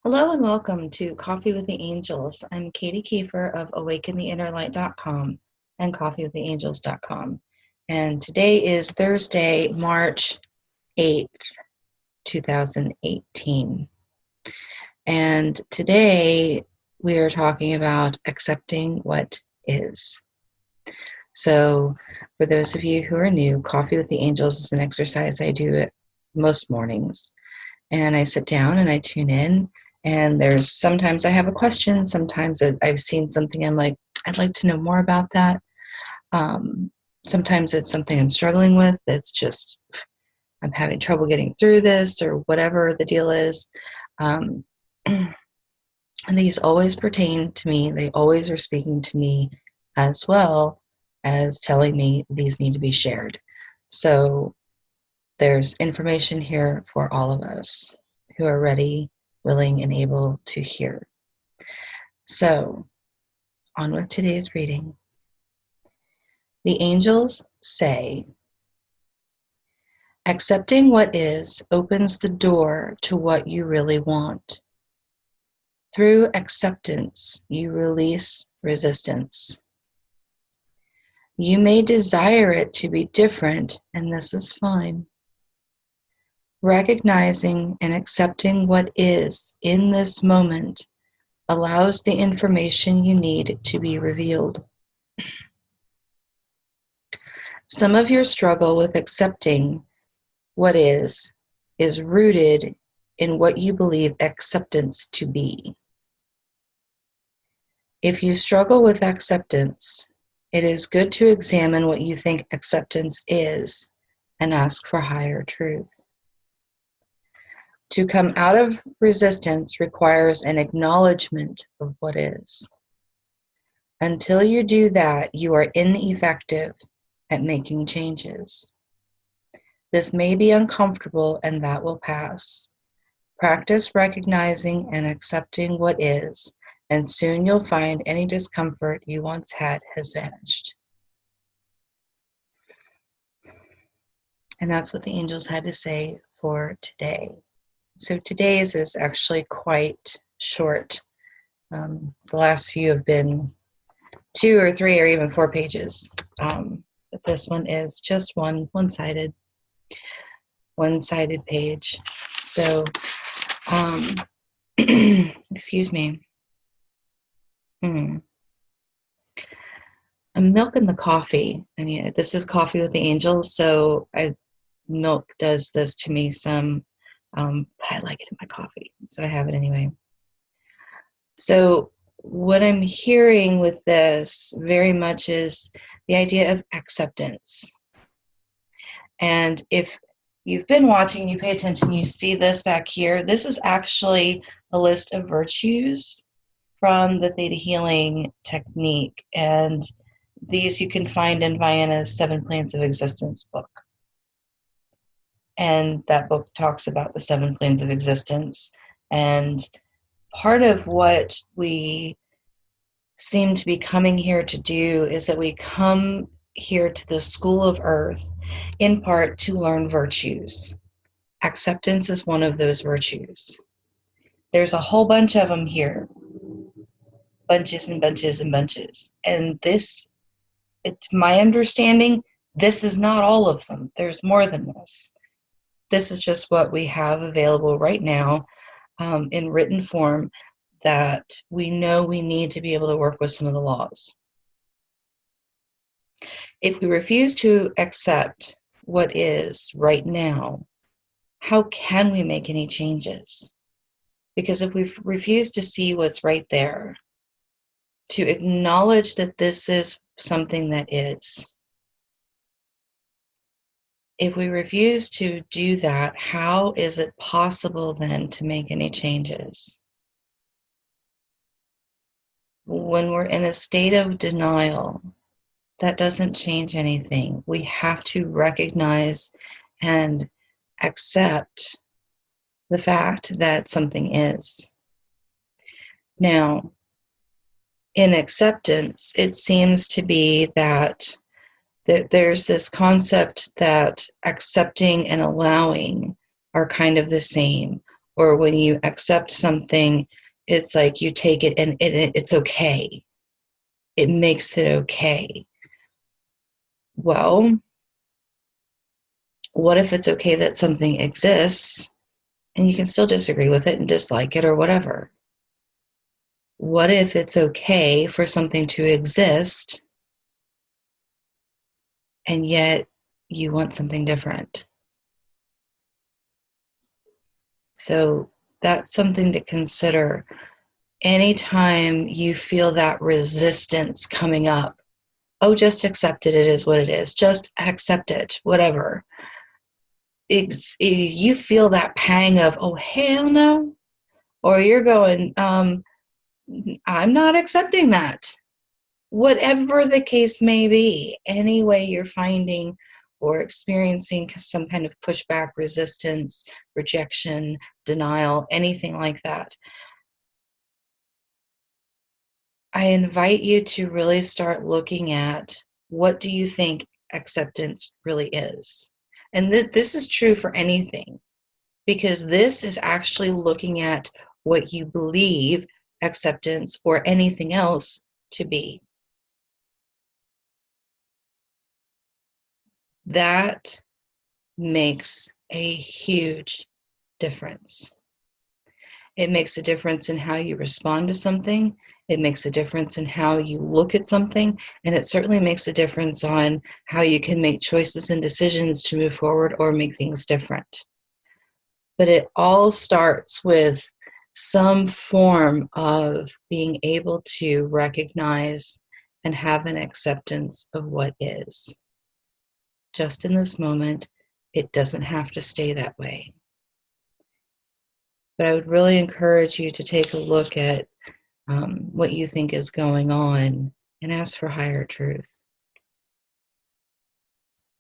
Hello and welcome to Coffee with the Angels. I'm Katie Kiefer of awakentheinnerlight.com and coffeewiththeangels.com. And today is Thursday, March 8th, 2018. And today we are talking about accepting what is. So for those of you who are new, Coffee with the Angels is an exercise I do most mornings. And I sit down and I tune in. And there's sometimes I have a question. Sometimes I've seen something I'm like, I'd like to know more about that. Sometimes it's something I'm struggling with. It's just, I'm having trouble getting through this or whatever the deal is. And these always pertain to me. They always are speaking to me as well as telling me these need to be shared. So there's information here for all of us who are ready, willing, and able to hear. So, on with today's reading. The angels say, accepting what is opens the door to what you really want. Through acceptance, you release resistance. You may desire it to be different, and this is fine. Recognizing and accepting what is in this moment allows the information you need to be revealed. Some of your struggle with accepting what is rooted in what you believe acceptance to be. If you struggle with acceptance, it is good to examine what you think acceptance is and ask for higher truth. To come out of resistance requires an acknowledgement of what is. Until you do that, you are ineffective at making changes. This may be uncomfortable, and that will pass. Practice recognizing and accepting what is, and soon you'll find any discomfort you once had has vanished. And that's what the angels had to say for today. So today's is actually quite short. The last few have been 2 or 3 or even 4 pages. But this one is just one-sided page. So, excuse me. I'm milking the coffee. I mean, this is Coffee with the Angels, so milk does this to me some, but I like it in my coffee, so I have it anyway. So what I'm hearing with this very much is the idea of acceptance. And if you've been watching, you pay attention, you see this back here. This is actually a list of virtues from the Theta Healing technique. And these you can find in Vienna's 7 Planes of Existence book. And that book talks about the 7 planes of existence. And part of what we seem to be coming here to do is that we come here to the School of Earth in part to learn virtues. Acceptance is one of those virtues. There's a whole bunch of them here. Bunches and bunches and bunches. And this, it's my understanding, this is not all of them. There's more than this. This is just what we have available right now in written form that we know we need to be able to work with some of the laws. If we refuse to accept what is right now, how can we make any changes? Because if we refuse to see what's right there, to acknowledge that this is something that is, if we refuse to do that, how is it possible then to make any changes? When we're in a state of denial, that doesn't change anything. We have to recognize and accept the fact that something is. Now, in acceptance, it seems to be that there's this concept that accepting and allowing are kind of the same, Or when you accept something, it's like you take it and it's okay. It makes it okay. Well, what if it's okay that something exists and you can still disagree with it and dislike it or whatever? What if it's okay for something to exist and yet you want something different? So that's something to consider. Anytime you feel that resistance coming up, oh, just accept it. It is what it is. Just accept it, whatever. You feel that pang of, oh, hell no. Or you're going, I'm not accepting that. Whatever the case may be, any way you're finding or experiencing some kind of pushback, resistance, rejection, denial, anything like that, I invite you to really start looking at, what do you think acceptance really is? And this is true for anything, because this is actually looking at what you believe acceptance or anything else to be. That makes a huge difference. It makes a difference in how you respond to something. It makes a difference in how you look at something. And it certainly makes a difference on how you can make choices and decisions to move forward or make things different. But it all starts with some form of being able to recognize and have an acceptance of what is. Just in this moment, it doesn't have to stay that way. But I would really encourage you to take a look at what you think is going on and ask for higher truth.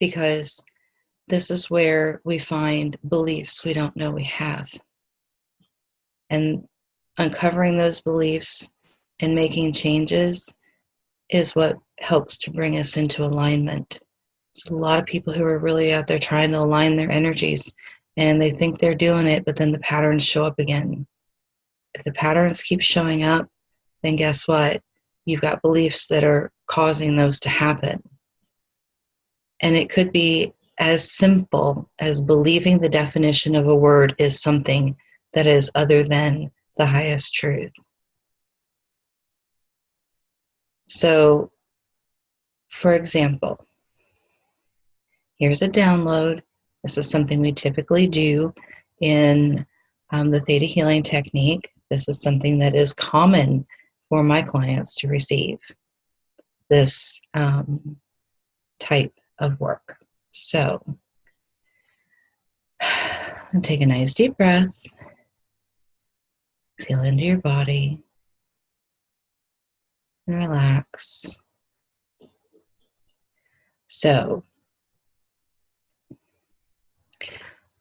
Because this is where we find beliefs we don't know we have. And uncovering those beliefs and making changes is what helps to bring us into alignment. There's a lot of people who are really out there trying to align their energies, and they think they're doing it, but then the patterns show up again. If the patterns keep showing up, then guess what? You've got beliefs that are causing those to happen. And it could be as simple as believing the definition of a word is something that is other than the highest truth. So, for example, here's a download. This is something we typically do in the Theta Healing technique. This is something that is common for my clients to receive, this type of work. So, take a nice deep breath. Feel into your body and relax. So,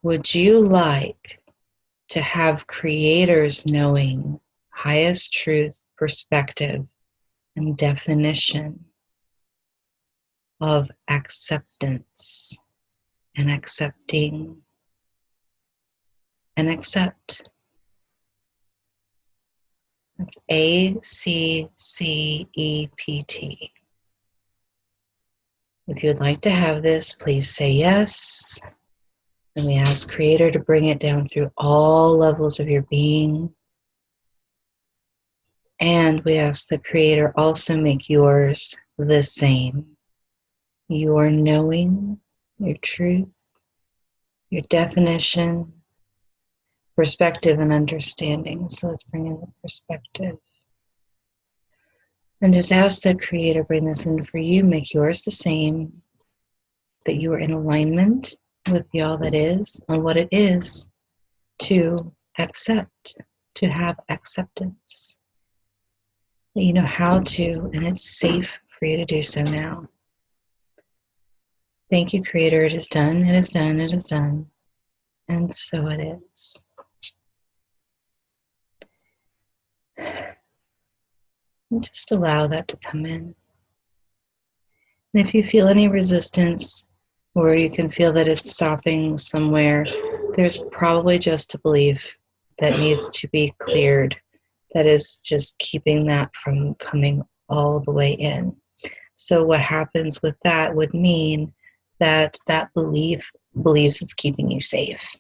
would you like to have creators knowing highest truth, perspective, and definition of acceptance and accepting and accept? That's ACCEPT. If you would like to have this, please say yes. And we ask Creator to bring it down through all levels of your being. And we ask the Creator also make yours the same. Your knowing, your truth, your definition, perspective, and understanding. So let's bring in the perspective. And just ask the Creator bring this in for you, make yours the same, that you are in alignment with the all that is, on what it is to accept, to have acceptance. That you know how to, and it's safe for you to do so now. Thank you, Creator. It is done, it is done, it is done. And so it is. And just allow that to come in. And if you feel any resistance, or you can feel that it's stopping somewhere, there's probably just a belief that needs to be cleared, that is just keeping that from coming all the way in. So what happens with that would mean that that belief believes it's keeping you safe,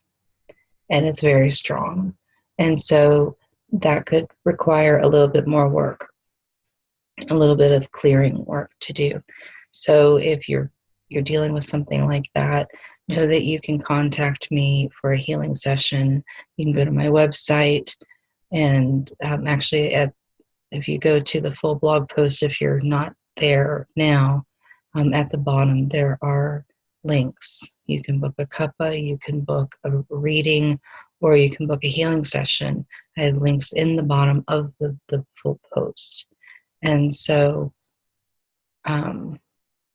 and it's very strong. And so that could require a little bit more work, a little bit of clearing work to do. So if you're dealing with something like that, know that you can contact me for a healing session. You can go to my website, and actually, if you go to the full blog post, if you're not there now, at the bottom there are links. You can book a cuppa, you can book a reading, or you can book a healing session. I have links in the bottom of the full post. And so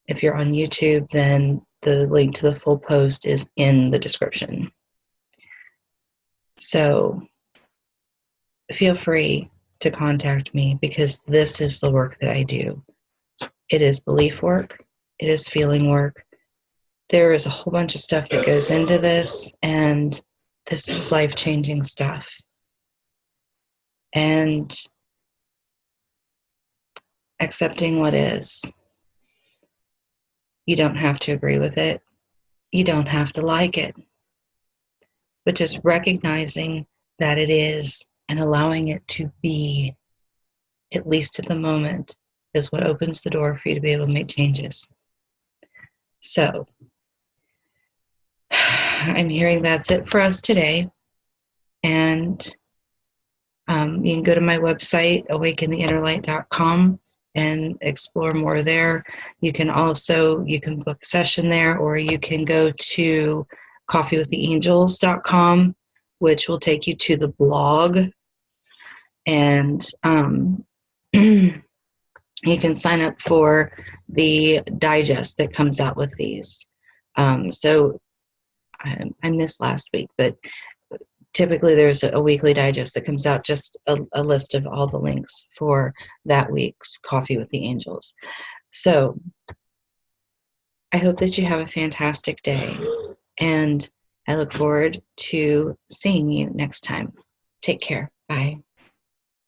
if you're on YouTube, then the link to the full post is in the description. So feel free to contact me, because this is the work that I do. It is belief work. It is feeling work. There is a whole bunch of stuff that goes into this, and this is life-changing stuff. And accepting what is. You don't have to agree with it. You don't have to like it. But just recognizing that it is and allowing it to be, at least at the moment, is what opens the door for you to be able to make changes. So, I'm hearing that's it for us today. And you can go to my website, awakentheinnerlight.com, and explore more there. You can book a session there, or you can go to coffeewiththeangels.com, which will take you to the blog. And you can sign up for the digest that comes out with these. So I missed last week, but typically there's a weekly digest that comes out, just a list of all the links for that week's Coffee with the Angels. So I hope that you have a fantastic day, and I look forward to seeing you next time. Take care. Bye.